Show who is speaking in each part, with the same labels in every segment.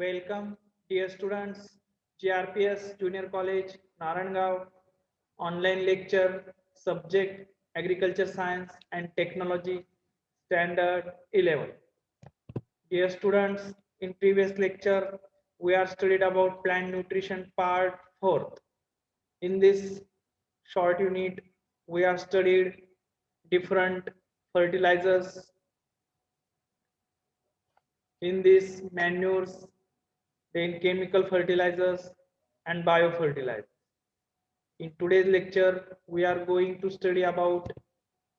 Speaker 1: Welcome, dear students, GRPS Junior College, Naranggaon, online lecture, subject Agriculture Science and Technology, Standard 11. Dear students, in previous lecture, we are studied about plant nutrition part 4. In this short unit, we are studied different fertilizers. In this manures, then chemical fertilizers and biofertilizers. In today's lecture, we are going to study about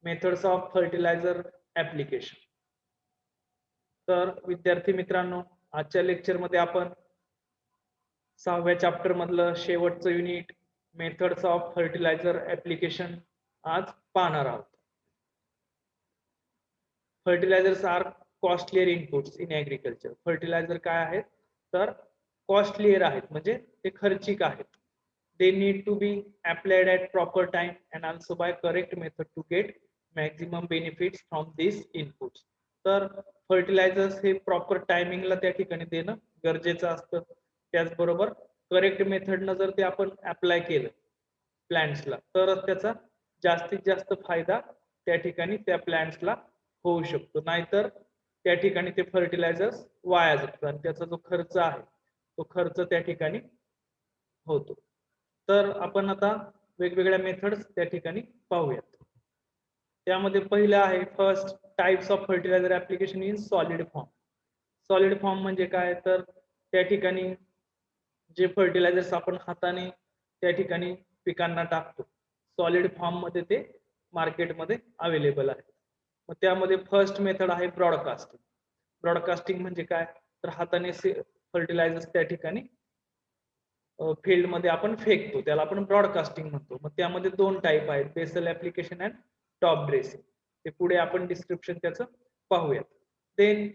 Speaker 1: methods of fertilizer application. तर विद्यार्थी मित्रांनो, आजच्या lecture मध्ये आपण 6व्या chapter मधलं शेवटचं unit methods of fertilizer application आज पाहणार आहोत. Fertilizers are costlier inputs in agriculture. Fertilizer काय आहेत तर कॉस्टलियर आहेत, म्हणजे ते खर्चिक आहेत. They need to be applied at proper time and also by correct method to get maximum benefits from these inputs. तर फर्टिलायझर्स हे प्रॉपर टायमिंगला त्या ठिकाणी देणं गरजेचं असतं. त्याचबरोबर करेक्ट मेथडनं जर ते आपण अप्लाय केलं प्लांट्सला तरच त्याचा जास्तीत जास्त फायदा त्या ठिकाणी त्या प्लांट्सला होऊ शकतो. नाहीतर त्या ठिकाणी ते फर्टिलायझर्स वाया जातात आणि त्याचा जो खर्च आहे तो खर्च त्या ठिकाणी होतो. तर आपण आता वेगवेगळ्या मेथड्स त्या ठिकाणी पाहूयात. त्यामध्ये पहिलं आहे first types of fertilizer application in solid form. Solid form म्हणजे काय तर त्या ठिकाणी जे फर्टिलायझर्स आपण हाताने त्या ठिकाणी पिकांना टाकतो सॉलिड फॉर्म मध्ये ते मार्केटमध्ये अवेलेबल आहे. मग त्यामध्ये फर्स्ट मेथड आहे ब्रॉडकास्टिंग. ब्रॉडकास्टिंग म्हणजे काय तर हाताने फर्टिलायझर्स त्या ठिकाणी फील्ड मध्ये आपण फेकतो, त्याला आपण ब्रॉडकास्टिंग म्हणतो. मग त्यामध्ये दोन टाईप आहेत, basal application and top dressing. ते पुढे आपण डिस्क्रिप्शन त्याचं पाहूयात. Then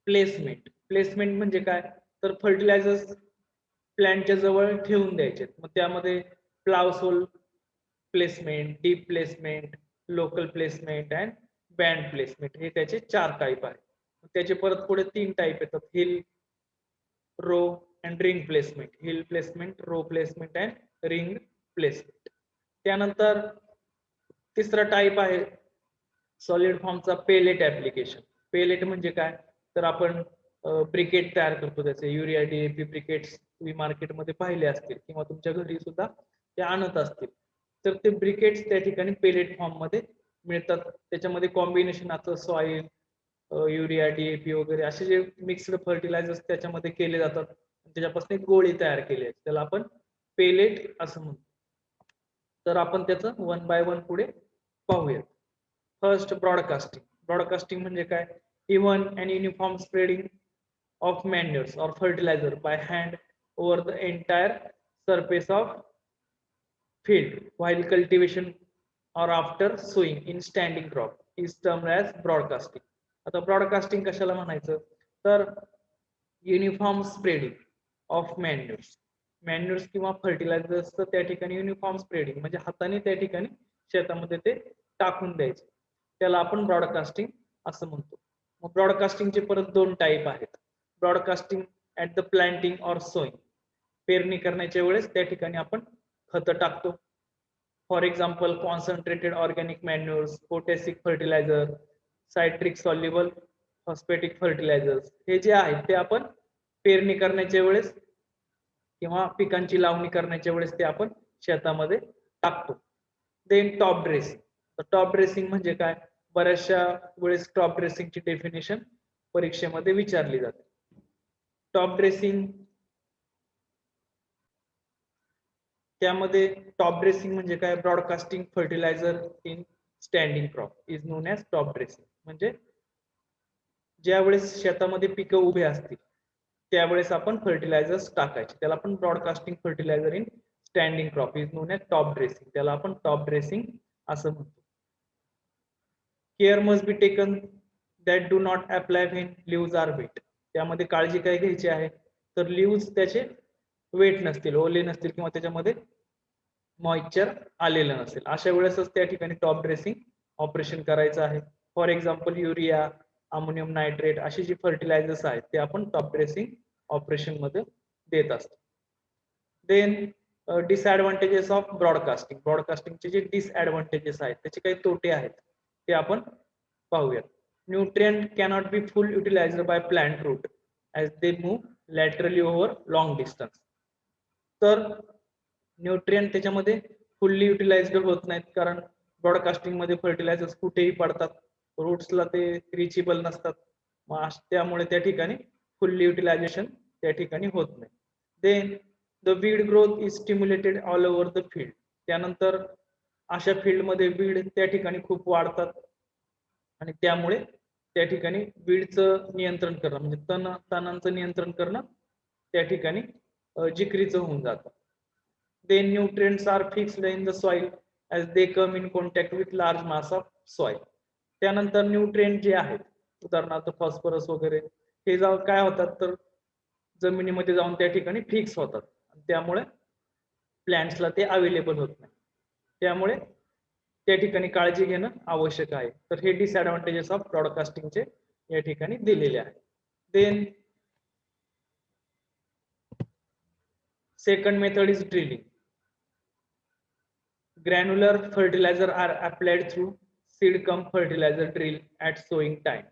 Speaker 1: placement. प्लेसमेंट म्हणजे काय तर फर्टिलायझर्स प्लांटच्या जवळ ठेवून द्यायचे. मग त्यामध्ये प्लावसोल placement, deep placement, local placement and band placement हे त्याचे 4 टाईप आहेत. त्याचे परत पुढे 3 टाईप येतात, hill, row and ring placement. Hill placement, row placement and ring placement. त्यानंतर तिसरा टाईप आहे सॉलिड फॉर्मचा पेलेट ऍप्लिकेशन. पेलेट म्हणजे काय तर आपण ब्रिकेट तयार करतो त्याचे, युरिया डीएपी ब्रिकेट्स तुम्ही मार्केटमध्ये पाहिले असतील किंवा तुमच्या घरी सुद्धा ते आणत असतील. तर ते ब्रिकेट्स त्या ठिकाणी पेलेट फॉर्म मध्ये मिळतात. त्याच्यामध्ये कॉम्बिनेशन असतं सॉइल, युरिया डीएपी वगैरे असे जे मिक्स्ड फर्टिलायझर्स त्याच्यामध्ये केले जातात. त्याच्यापासून एक गोळी तयार केली आहे, त्याला आपण पेलेट असं म्हणतो. तर आपण त्याचं 1 बाय 1 पुढे पाहूयात. First broadcasting. ब्रॉडकास्टिंग म्हणजे काय even and uniform spreading of manures or fertilizer by hand over the entire surface of field while cultivation or after sowing in standing crop is termed as broadcasting. आता broadcasting कशाला म्हणायचं तर uniform spreading of मॅन्युअर्स किंवा fertilisers त्या ठिकाणी uniform spreading म्हणजे हाताने त्या ठिकाणी शेतामध्ये ते टाकून द्यायचे, त्याला आपण ब्रॉडकास्टिंग असं म्हणतो. मग ब्रॉडकास्टिंगचे परत 2 टाईप आहेत. Broadcasting at the planting or sowing. पेरणी करण्याच्या वेळेस त्या ठिकाणी आपण खतं टाकतो. For example concentrated organic manures, potassic fertilizer, citric soluble phosphatic fertilizers हे जे आहेत ते आपण पेरणी करण्याच्या वेळेस किंवा पिकांची लावणी करण्याच्या वेळेस ते आपण शेतामध्ये टाकतो. Then top dressing. तर टॉप ड्रेसिंग म्हणजे काय बऱ्याचशा वेळेस टॉप ड्रेसिंगची डेफिनेशन परीक्षेमध्ये विचारली जाते. टॉप ड्रेसिंग त्यामध्ये टॉप ड्रेसिंग म्हणजे काय broadcasting fertilizer in standing crop is known as top dressing. म्हणजे ज्या वेळेस शेतामध्ये पिकं उभे असतील त्यावेळेस आपण फर्टिलायझर्स टाकायचे, त्याला आपण broadcasting fertilizer in standing crop is known as top dressing, त्याला आपण टॉप ड्रेसिंग असं म्हणतो. Care must be taken that do not apply when leaves are wet. त्यामध्ये काळजी काय घ्यायची आहे तर लीव्हज त्याचे वेट नसतील, ओले नसतील किंवा त्याच्यामध्ये मॉइश्चर आलेलं नसेल, अशा वेळेसच त्या ठिकाणी टॉप ड्रेसिंग ऑपरेशन करायचं आहे. For example urea, ammonium nitrate अशी जी फर्टिलायझर्स आहेत ते आपण टॉप ड्रेसिंग ऑपरेशन मध्ये देत असतो. Then disadvantages of broadcasting. ब्रॉडकास्टिंगचे जे डिसएडव्हान्टेजेस आहेत त्याचे काही तोटे आहेत ते आपण पाहूयात. Nutrient cannot be full utilized by plant root as they move laterally over long distance. तर न्यूट्रिएंट त्याच्यामध्ये फुल्ली युटिलाइज्ड होत नाहीत, कारण ब्रॉडकास्टिंग मध्ये फर्टिलायझर्स कुठेही पडतात, रूट्सला ते रिचेबल नसतात, त्यामुळे त्या ठिकाणी फुल्ली युटिलायझेशन त्या ठिकाणी होत नाही. Then the weed growth is stimulated all over the field. त्यानंतर अशा फील्डमध्ये वीड त्या ठिकाणी खूप वाढतात आणि त्यामुळे त्या ठिकाणी वीडचं नियंत्रण करणं म्हणजे तणांचं नियंत्रण करणं त्या ठिकाणी जिकरीचं होऊन जातं. Then nutrients are fixed in the soil as they come in contact with large mass of soil. त्यानंतर न्यूट्रिएंट जे आहेत उदाहरणार्थ फॉस्फरस वगैरे हे काय होतात तर जमिनीमध्ये जाऊन त्या ठिकाणी फिक्स होतात, त्यामुळे प्लांट्सला ते अवेलेबल होत नाही. त्यामुळे त्या ठिकाणी काळजी घेणं आवश्यक आहे. तर हे डिसएडव्हान्टेजेस ऑफ ब्रॉडकास्टिंगचे या ठिकाणी दिलेले आहेत. Then second method is drilling. Granular fertilizer are applied through seed cum fertilizer drill at sowing time.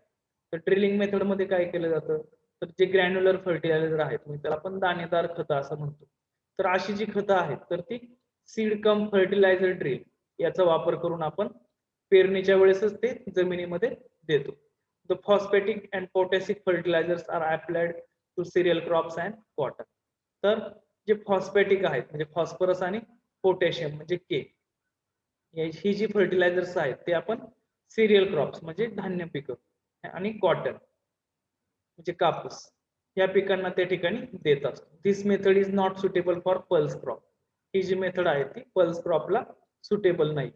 Speaker 1: तर ड्रिलिंग मेथड मध्ये काय केलं जातं तर जे ग्रॅन्युलर फर्टिलायझर आहेत म्हणजे त्याला आपण दाणेदार खतं असं म्हणतो, तर अशी जी खतं आहेत तर ती सीड कम फर्टिलायझर ड्रिल याचा वापर करून आपण पेरणीच्या वेळेसच ते जमिनीमध्ये देतो. The phosphatic and potassic fertilizers are applied to cereal crops and cotton. तर जे फॉस्फेटिक आहेत म्हणजे फॉस्फरस आणि पोटॅशियम म्हणजे के, ही जी फर्टिलायझर्स आहेत ते आपण सिरियल क्रॉप्स म्हणजे धान्य पिकं आणि कॉटन म्हणजे कापूस या पिकांना त्या ठिकाणी देत असतो. This method is not suitable for pulse crop. ही जी मेथड आहे ती पल्स क्रॉपला सुटेबल नाही.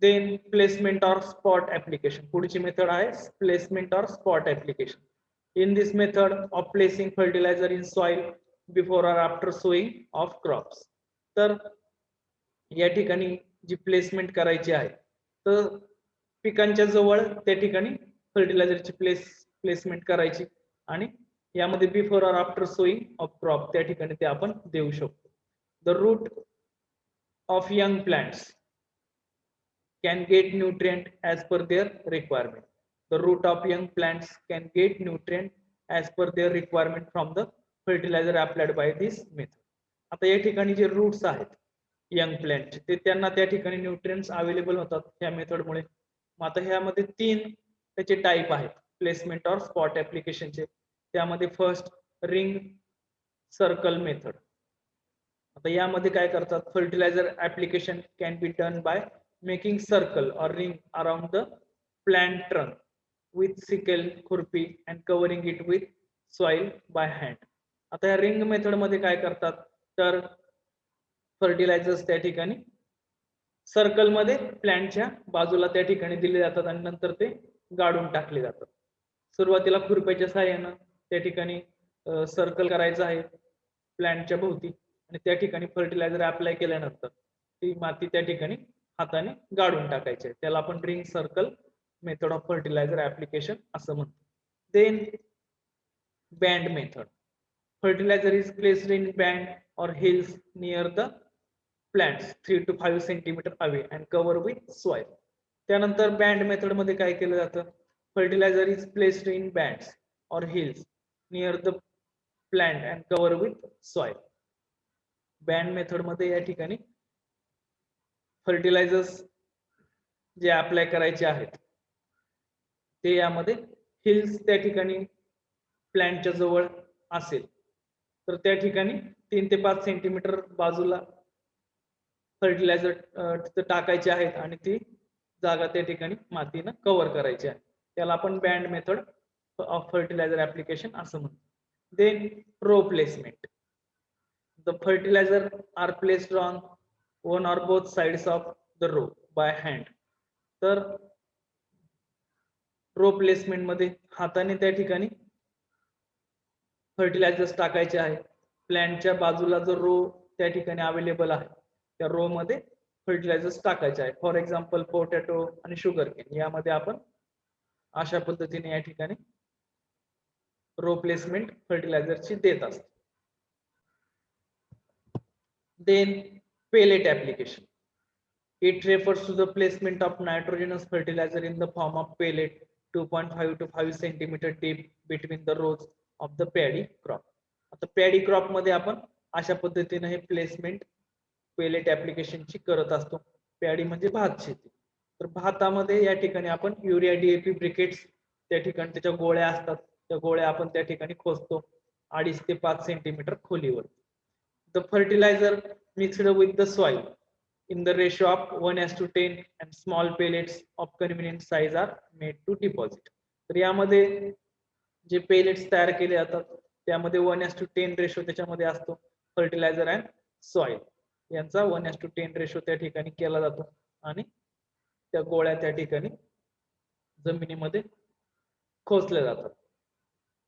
Speaker 1: Then placement or spot application. पुढची मेथड आहे placement or spot application. In this method of placing fertilizer in soil before or after sowing of crops. तर या ठिकाणी जी प्लेसमेंट करायची आहे तर पिकांच्या जवळ त्या ठिकाणी फर्टिलायझरची प्लेसमेंट करायची आणि यामध्ये बिफोर और आफ्टर सोईंग ऑफ क्रॉप त्या ठिकाणी ते आपण देऊ शकतो. The root of young plants can get nutrient as per their requirement. The root of young plants can get nutrient as per their requirement from the fertilizer applied by this method. आता या ठिकाणी जे roots आहेत young plant ते त्यांना त्या ठिकाणी nutrients available होतात या मेथडमुळे. आता ह्यामध्ये 3 त्याचे टाइप आहेत प्लेसमेंट और स्पॉट ऍप्लिकेशनचे. त्यामध्ये फर्स्ट रिंग सर्कल मेथड. आता यामध्ये काय करतात fertilizer application can be done by making circle or ring around the plant trunk with sickle, खुरपी and covering it with soil by hand. आता या रिंग मेथड मध्ये काय करतात तर फर्टिलायझर्स त्या ठिकाणी सर्कल मध्ये प्लांटच्या बाजूला त्या ठिकाणी दिले जातात आणि नंतर ते गाडून टाकले जातात. सुरुवातीला खुरप्याच्या सहाय्याने त्या ठिकाणी सर्कल करायचं आहे प्लांटच्या भोवती आणि त्या ठिकाणी फर्टिलायझर अप्लाय केल्यानंतर ती माती त्या ठिकाणी हाताने गाडून टाकायचे, त्याला आपण ring circle method of fertilizer application असं म्हणतो. Then band method. Fertilizer is placed in band or hills near the plants 3 to 5 centimetre away and cover with soil. त्यानंतर बँड मेथड मध्ये काय केलं जातं fertilizer is placed in bands or hills near the plant and cover with soil. Band method मध्ये या ठिकाणी fertilisers जे apply करायचे आहेत ते यामध्ये हिल्स त्या ठिकाणी प्लांटच्या जवळ असेल तर त्या ठिकाणी 3 ते 5 सेंटीमीटर बाजूला फर्टिलायझर टाकायचे आहेत आणि ती जागा त्या ठिकाणी मातीनं कव्हर करायची आहे, त्याला आपण band method of fertilizer application असं म्हणतो. Then row placement. The fertilizer are placed on one or both sides of the row by hand. तर रो प्लेसमेंट मध्ये हाताने त्या ठिकाणी फर्टिलायझर्स टाकायचे आहे. प्लांटच्या बाजूला जो रो त्या ठिकाणी अवेलेबल आहे त्या रो मध्ये फर्टिलायझर्स टाकायचे आहे. फॉर एक्झाम्पल पोटॅटो आणि शुगर केन यामध्ये आपण अशा पद्धतीने या ठिकाणी रो प्लेसमेंट फर्टिलायझरची देत असते. Then pellet application. It refers to the placement of nitrogenous fertilizer in the form of pellet 2.5 to 5 centimeter deep between the rows of the paddy crop. आता पॅडी क्रॉप मध्ये आपण अशा पद्धतीने हे प्लेसमेंट पेलेट ऍप्लिकेशन ची करत असतो. Paddy म्हणजे भात शेती. तर भातामध्ये या ठिकाणी आपण युरिया डीएपी ब्रिकेट्स त्या ठिकाणी त्याच्या गोळ्या असतात, त्या गोळ्या आपण त्या ठिकाणी खोसतो 2.5 ते 5 सेंटीमीटर खोलीवर. The fertilizer mixed with the soil in the ratio of 1:10 and small pellets of convenient size are made to deposit. तर यामध्ये जे पेलेट्स तयार केले जातात त्यामध्ये 1:10 रेशो त्याच्यामध्ये असतो. फर्टिलायझर अँड सॉइल यांचा 1:10 रेशो त्या ठिकाणी केला जातो आणि त्या गोळ्या त्या ठिकाणी जमिनीमध्ये खोसल्या जातात.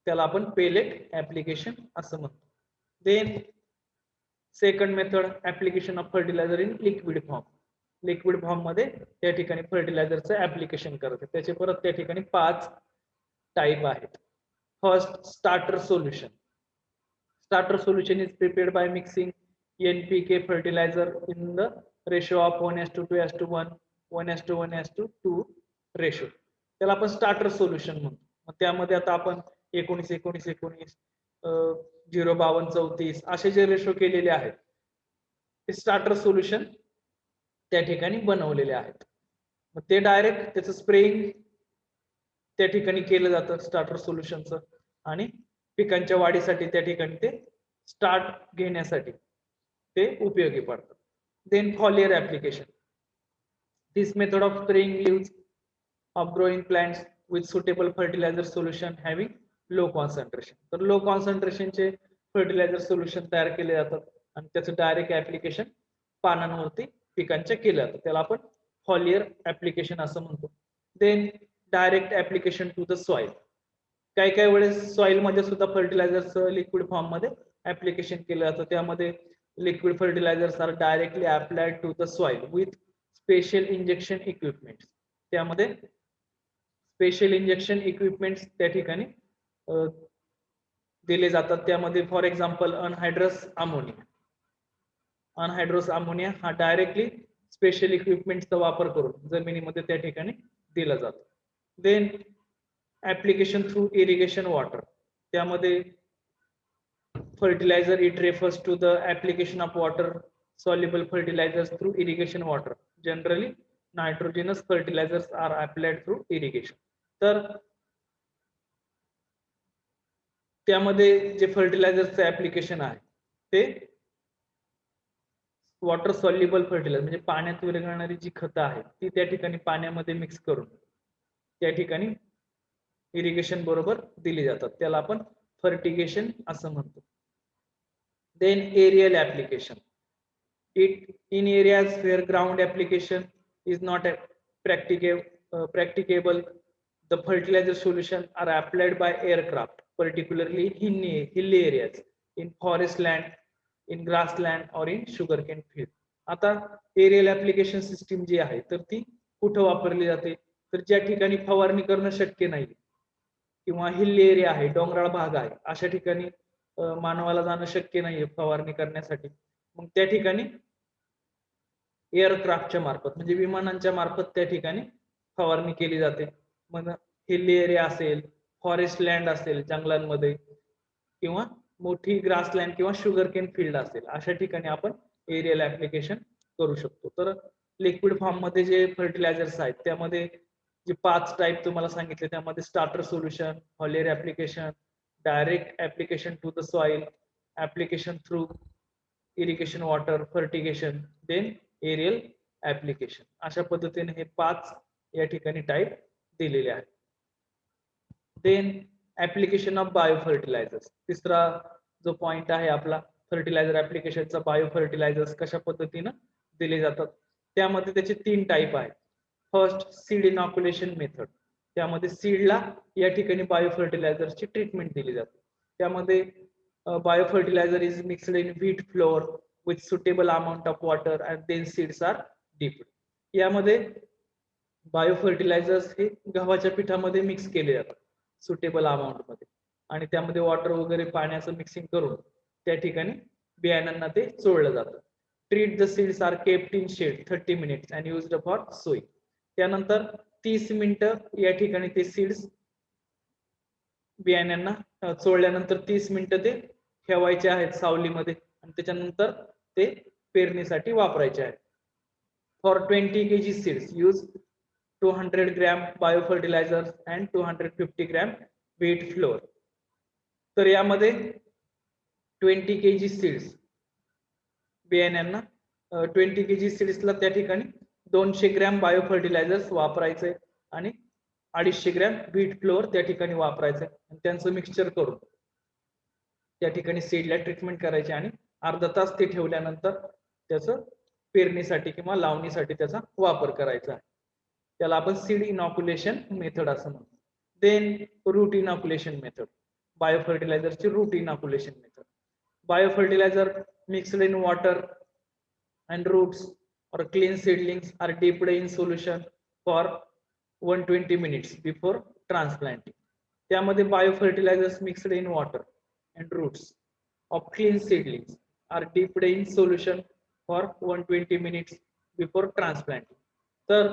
Speaker 1: त्याला आपण पेलेट ऍप्लिकेशन असं म्हणतो. Then second method application of fertilizer in liquid form. Liquid form मध्ये त्या ठिकाणी फर्टिलायझरचं ऍप्लिकेशन करतात. त्याचे परत त्या ठिकाणी 5 टाइप आहेत. First, starter solution. Starter solution is prepared by mixing NPK fertilizer in the ratio of 1:2:1 1:1:2 ratio. त्याला आपण स्टार्टर सोल्युशन म्हणतो. मग त्यामध्ये आता आपण 19-19-19 0:52-34 असे जे रेशो केलेले आहेत ते स्टार्टर सोल्युशन त्या ठिकाणी बनवलेले आहेत. मग ते डायरेक्ट त्याचं स्प्रेइंग त्या ठिकाणी केलं जातं स्टार्टर सोल्युशनचं आणि पिकांच्या वाढीसाठी त्या ठिकाणी ते स्टार्ट घेण्यासाठी ते उपयोगी पडतात. Then foliar application. This method of spraying leaves of growing plants with suitable fertilizer solution having low concentration. तर लो कॉन्सन्ट्रेशनचे फर्टिलायझर सोल्युशन तयार केले जातात आणि त्याचं डायरेक्ट ऍप्लिकेशन पानांवरती पिकांच्या केलं जातं. त्याला आपण फॉलियर ऍप्लिकेशन असं म्हणतो. Then direct application to the soil. काही काही वेळेस सॉइल मध्ये सुद्धा फर्टिलायझरचं लिक्विड फॉर्म मध्ये ऍप्लिकेशन केलं जातं. त्यामध्ये liquid fertilizers are directly applied to the soil with special injection equipment. त्यामध्ये स्पेशल इंजेक्शन इक्विपमेंट्स त्या ठिकाणी दिले जातात. त्यामध्ये for example anhydrous ammonia. Anhydrous ammonia हा डायरेक्टली स्पेशल इक्विपमेंटचा वापर करून जमिनीमध्ये त्या ठिकाणी दिला जातो. Then application through irrigation water. त्यामध्ये fertilizer it refers to the application of water soluble fertilizers through irrigation water. Generally nitrogenous fertilizers are applied through irrigation. तर त्यामध्ये जे फर्टिलायझरचं ऍप्लिकेशन आहे ते वॉटर सॉल्युबल फर्टिलायझर म्हणजे पाण्यात विरघळणारी जी खतं आहेत ती त्या ठिकाणी पाण्यामध्ये मिक्स करून त्या ठिकाणी इरिगेशन बरोबर दिली जातात. त्याला आपण फर्टिगेशन असं म्हणतो. Then aerial application. It in areas where ground application is not practicable, the fertilizer solution are applied by aircraft, particularly in hilly areas, in forest land, in grassland or in sugarcane field. आता aerial application system जी आहे तर ती कुठं वापरली जाते तर ज्या ठिकाणी फवारणी करणं शक्य नाही किंवा हिल्ली एरिया आहे, डोंगराळ भाग आहे, अशा ठिकाणी मानवाला जाणं शक्य नाहीये फवारणी करण्यासाठी. मग त्या ठिकाणी एअरक्राफ्टच्या मार्फत म्हणजे विमानांच्या मार्फत त्या ठिकाणी फवारणी केली जाते. मग हिल्ली एरिया असेल, फॉरेस्ट लँड असेल जंगलांमध्ये किंवा मोठी ग्रासलँड किंवा शुगरकेन फील्ड असेल अशा ठिकाणी आपण एरियल ऍप्लिकेशन करू शकतो. तर लिक्विड फॉर्म मध्ये जे फर्टिलायझर्स आहेत त्यामध्ये जे 5 टाइप तुम्हाला सांगितले त्यामध्ये starter solution, foliar application, direct application to the soil, application through irrigation water, fertigation, then aerial application, अशा पद्धतीने हे 5 या ठिकाणी टाइप दिलेले आहेत. Then application of bio fertilizers. तिसरा जो पॉइंट आहे आपला फर्टिलायझर ऍप्लिकेशनचा बायो फर्टिलायझर्स कशा पद्धतीने दिले जातात. त्यामध्ये त्याचे 3 टाइप आहेत. First, seed inoculation method. त्यामध्ये सीडला या ठिकाणी बायो फर्टिलायझरची ट्रीटमेंट दिली जाते. त्यामध्ये bio fertilizer is mixed in wheat flour with suitable amount of water and then seeds are dipped. यामध्ये बायो फर्टिलायझर्स हे गव्हाच्या पिठामध्ये मिक्स केले जातात सुटेबल अमाउंट मध्ये आणि त्यामध्ये वॉटर वगैरे पाण्याचं मिक्सिंग करून त्या ठिकाणी बियाण्यांना ते चोळलं जातं. Treat the seeds are kept in shade 30 minutes and used for sowing. त्यानंतर 30 मिनिटं या ठिकाणी ते सीड्स बियाण्यांना चोळल्यानंतर 30 मिनिटं ते ठेवायचे आहेत सावलीमध्ये आणि त्याच्यानंतर ते पेरणीसाठी वापरायचे आहेत. For 20 kg seeds use 200 gram biofertilizer and 250 gram wheat flour. तर यामध्ये 20 kg सीड्स बियाण्यांना 20 kg सीड्सला त्या ठिकाणी 200 ग्रॅम बायोफर्टिलायझर्स वापरायचे आणि 250 ग्रॅम व्हीट फ्लोअर त्या ठिकाणी वापरायचं आणि त्यांचं मिक्सचर करून त्या ठिकाणी सीडला ट्रीटमेंट करायचे आणि अर्धा तास ते ठेवल्यानंतर त्याचं पेरणीसाठी किंवा लावणीसाठी त्याचा वापर करायचा आहे. त्याला आपण सीड इनॉक्युलेशन मेथड असं म्हणतो. देन रूट इनॉक्युलेशन मेथड, बायोफर्टिलायझरची root inoculation method. Biofertilizer mixed in water and roots or clean seedlings are dipped in solution for 120 minutes before transplanting. त्यामध्ये biofertilizers mixed in water and roots of clean seedlings are dipped in solution for 120 minutes before transplanting. तर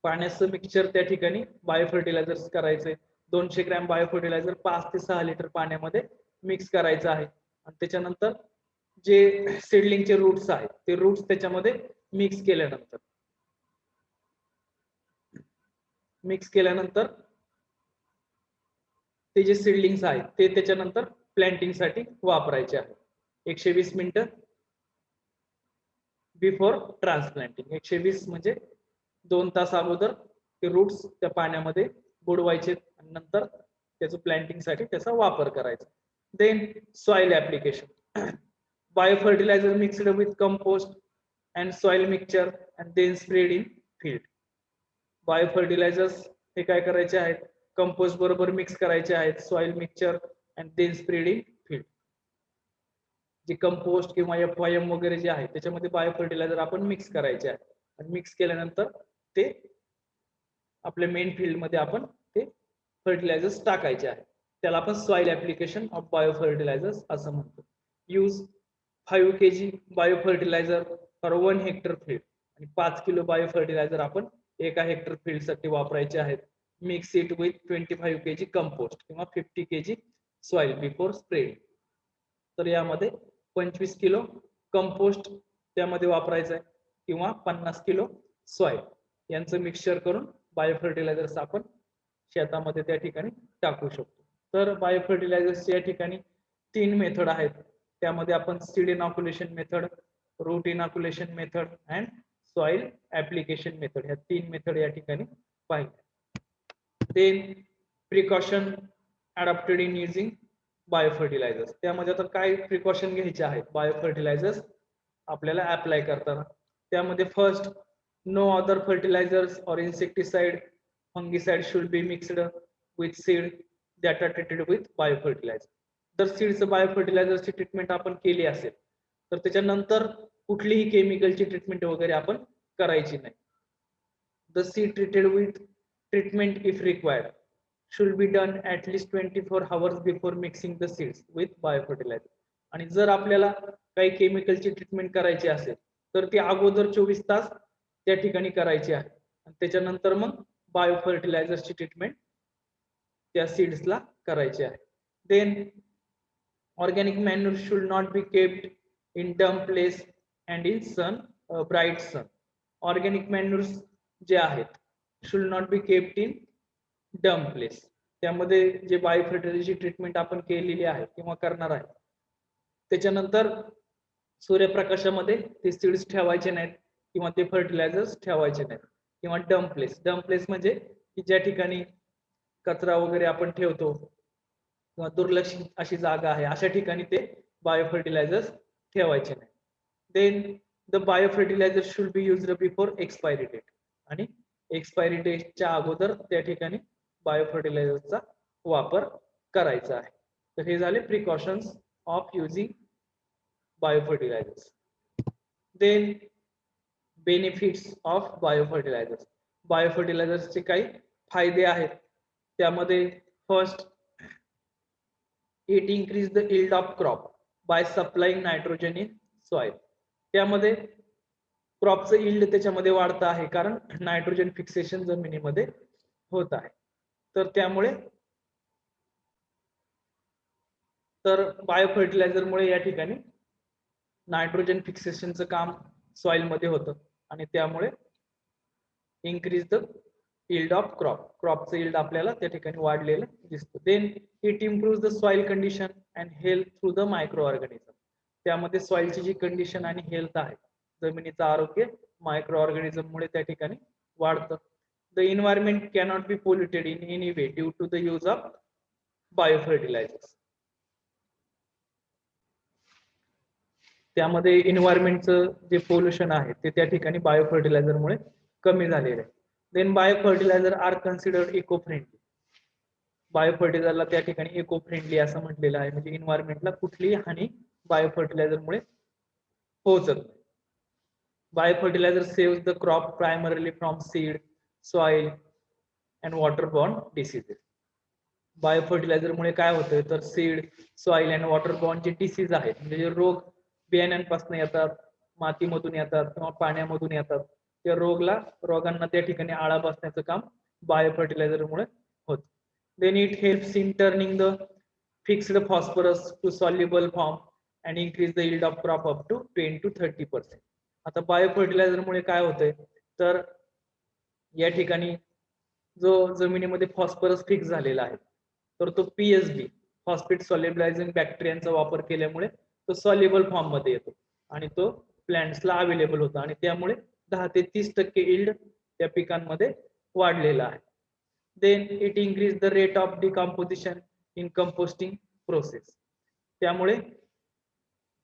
Speaker 1: पाण्याचं mixture त्या ठिकाणी बायोफर्टिलायझर्स करायचे. 200 gram biofertiliser 5 ते 6 litre पाण्यामध्ये mix करायचं आहे आणि त्याच्यानंतर जे सीडलिंगचे रूट्स आहेत ते रूट्स त्याच्यामध्ये मिक्स केल्यानंतर ते जे सीडलिंग्स आहेत ते त्याच्यानंतर प्लॅन्टिंगसाठी वापरायचे आहेत. 120 मिनिटं बिफोर ट्रान्सप्लांटिंग. 120 म्हणजे 2 तास अगोदर ते रूट्स त्या पाण्यामध्ये बुडवायचे आणि नंतर त्याचं प्लॅन्टिंगसाठी त्याचा वापर करायचा. Then soil application. Biofertilizer mixed with compost and soil mixture and then sprayed in field. Biofertilizers हे काय करायचे आहेत, कंपोस्ट बरोबर मिक्स करायचे आहेत, soil mixture and then spread in field. जे कंपोस्ट किंवा FYM वगैरे जे आहे त्याच्यामध्ये बायोफर्टिलायझर आपण मिक्स करायचे आहे आणि मिक्स केल्यानंतर ते आपल्या मेन फील्ड मध्ये आपण ते फर्टिलायझर्स टाकायचे आहे. त्याला आपण सॉइल ऍप्लिकेशन ऑफ बायोफर्टिलायझर्स असं म्हणतो. Use 5 kg biofertilizer for 1 hectare field आणि 5 किलो बायोफर्टिलायझर आपण 1 हेक्टर फील्ड साठी वापरायचे आहेत. Mix it with 25 kg compost किंवा 50 kg सॉइल बिफोर स्प्रेड. तर यामध्ये 25 किलो कंपोस्ट त्यामध्ये वापरायचं आहे किंवा 50 किलो सॉइल यांचं मिक्सचर करून बायोफर्टिलायझर्स आपण शेतामध्ये त्या ठिकाणी टाकू शकतो. तर बायोफर्टिलायझर्स या ठिकाणी 3 मेथड आहेत. त्यामध्ये आपण seed inoculation method, root inoculation method and soil application method ह्या 3 मेथड या ठिकाणी पाहिल्या. Then precaution adopted in using biofertilizers. त्यामध्ये आता काय प्रिकॉशन घ्यायचे आहेत बायोफर्टिलायझर्स आपल्याला अप्लाय करताना. त्यामध्ये first, no other fertilizers or insecticide fungicide should be mixed with seed that are treated with biofertilizer. जर सीडचं बायोफर्टिलायझरची ट्रीटमेंट आपण केली असेल तर त्याच्यानंतर कुठलीही केमिकलची ट्रीटमेंट वगैरे आपण करायची नाही. The seed treated with treatment if required should be done at least 24 hours before mixing the seeds with biofertilizer. आणि जर आपल्याला काही केमिकलची ट्रीटमेंट करायची असेल तर ती अगोदर 24 तास त्या ठिकाणी करायची आहे आणि त्याच्यानंतर मग बायोफर्टिलायझरची ट्रीटमेंट त्या सीड्सला करायची आहे. Then organic manure should not be kept in damp place and in sun, bright sun. Organic manures जे आहेत should not be kept in damp place. त्यामध्ये जे बायोफर्टिलायझरची ट्रीटमेंट आपण केलेली आहे किंवा करणार आहे त्याच्यानंतर सूर्यप्रकाशामध्ये ते सीड्स ठेवायचे नाहीत किंवा ते फर्टिलायझर्स ठेवायचे नाहीत किंवा डम्प प्लेस. डम्प प्लेस म्हणजे की ज्या ठिकाणी कचरा वगैरे आपण ठेवतो किंवा दुर्लक्षित अशी जागा आहे अशा ठिकाणी ते बायोफर्टिलायझर्स ठेवायचे नाही. Then the biofertilizer should be used before expiry date. आणि एक्सपायरी डेटच्या अगोदर त्या ठिकाणी बायोफर्टिलायझरचा वापर करायचा आहे. तर हे झाले precautions of using biofertilizers. Then benefits of biofertilizers. बायोफर्टिलायझर्सचे काही फायदे आहेत. त्यामध्ये first, it increase the yield of crop by supplying nitrogen in soil. त्यामध्ये क्रॉपचं yield त्याच्यामध्ये वाढतं आहे कारण नायट्रोजन फिक्सेशन जमिनीमध्ये होत आहे. तर त्यामुळे बायो फर्टिलायझरमुळे या ठिकाणी नायट्रोजन फिक्सेशनचं काम सॉइल मध्ये होतं आणि त्यामुळे इन्क्रीज द yield ऑफ क्रॉपचं yield आपल्याला त्या ठिकाणी वाढलेलं दिसतं. Then it improve the soil condition and health through the microorganism. त्यामध्ये सॉइलची जी कंडिशन आणि हेल्थ आहे, जमिनीचं आरोग्य मायक्रो ऑर्गॅनिझम मुळे त्या ठिकाणी वाढतं. The environment cannot be polluted in any way due to the use of bio fertilisers. त्यामध्ये एन्व्हायरमेंटचं जे पोल्युशन आहे ते त्या ठिकाणी बायो फर्टिलायझर मुळे कमी झालेलं आहे. Then biofertilizer are considered eco friendly. Bio फर्टिलायझरला त्या ठिकाणी इको फ्रेंडली असं म्हटलेलं आहे, म्हणजे एन्व्हायरमेंटला कुठलीही हानी बायो फर्टिलायझर मुळे पोहोचत नाही. Biofertilizer saves the crop primarily from seed, soil and waterborne diseases. Bio fertiliser मुळे काय होतं तर सीड, सॉइल अँड वॉटरबॉर्न जे डिसीज आहेत, म्हणजे जे रोग बियाण्यांपासून येतात, मातीमधून येतात किंवा पाण्यामधून येतात, त्या रोगांना त्या ठिकाणी आळा बसण्याचं काम बायो फर्टिलायझर मुळे होतं. Then it helps in turning the fixed phosphorus to soluble form and increase the yield of crop up to 10 to 30%. आता बायो फर्टिलायझर मुळे काय होतंय तर या ठिकाणी जो जमिनीमध्ये फॉस्फरस फिक्स झालेला आहे तर तो पीएसबी, फॉस्फेट सॉल्युबलायझिंग बॅक्टेरियांचा वापर केल्यामुळे तो सॉल्युबल फॉर्म मध्ये येतो आणि तो प्लांट्सला अवेलेबल होतो आणि त्यामुळे 10 ते 30% yield त्या पिकांमध्ये वाढलेला आहे. Then it increase the rate of decomposition in composting process. त्यामुळे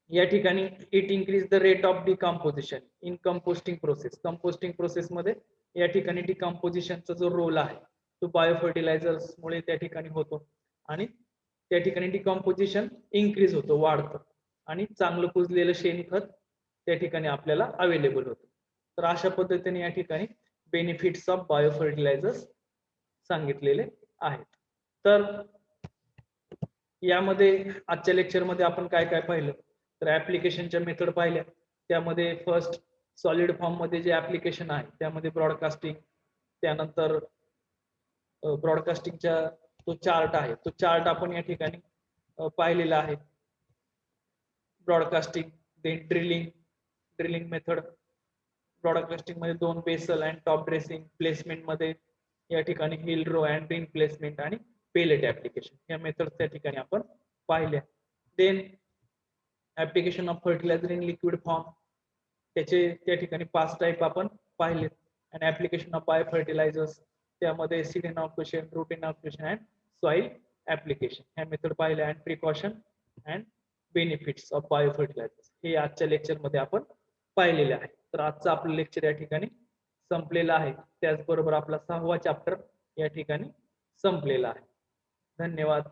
Speaker 1: या ठिकाणी it increase the rate of decomposition in composting process. Composting process मध्ये या ठिकाणी डिकम्पोजिशनचा जो रोल आहे तो बायो फर्टिलायझर्स मुळे त्या ठिकाणी होतो आणि त्या ठिकाणी डिकम्पोजिशन इन्क्रीज होतो, वाढतं आणि चांगलं कुजलेलं शेणखत त्या ठिकाणी आपल्याला अवेलेबल होतं. तर अशा पद्धतीने या ठिकाणी बेनिफिट्स ऑफ बायो फर्टिलायझर्स सांगितलेले आहेत. तर यामध्ये आजच्या लेक्चर मध्ये आपण काय काय पाहिलं तर ऍप्लिकेशनच्या मेथड पाहिल्या. त्यामध्ये फर्स्ट सॉलिड फॉर्म मध्ये जे ऍप्लिकेशन आहे त्यामध्ये ब्रॉडकास्टिंग, त्यानंतर ब्रॉडकास्टिंगचा तो चार्ट आहे, तो चार्ट आपण या ठिकाणी पाहिलेला आहे. Broadcasting, then drilling method. Broadcasting मध्ये 2 basal and top dressing, placement मध्ये या ठिकाणी hill row and ring placement आणि पेलेट ऍप्लिकेशन या मेथड त्या ठिकाणी आपण पाहिल्या. Then application of fertilizer in liquid form, त्याचे त्या ठिकाणी 5 टाइप आपण पाहिले. आणि ऍप्लिकेशन ऑफ बायो फर्टिलायझर्स, त्यामध्ये seed inoculation, root inoculation and soil application ह्या मेथड पाहिल्या. And precaution and benefits of bio fertilisers हे आजच्या लेक्चर मध्ये आपण पाहिलेले आहे. तर आजचं आपलं लेक्चर या ठिकाणी संपलेलं आहे. त्याचबरोबर आपला 6वा चॅप्टर या ठिकाणी संपलेला आहे. धन्यवाद.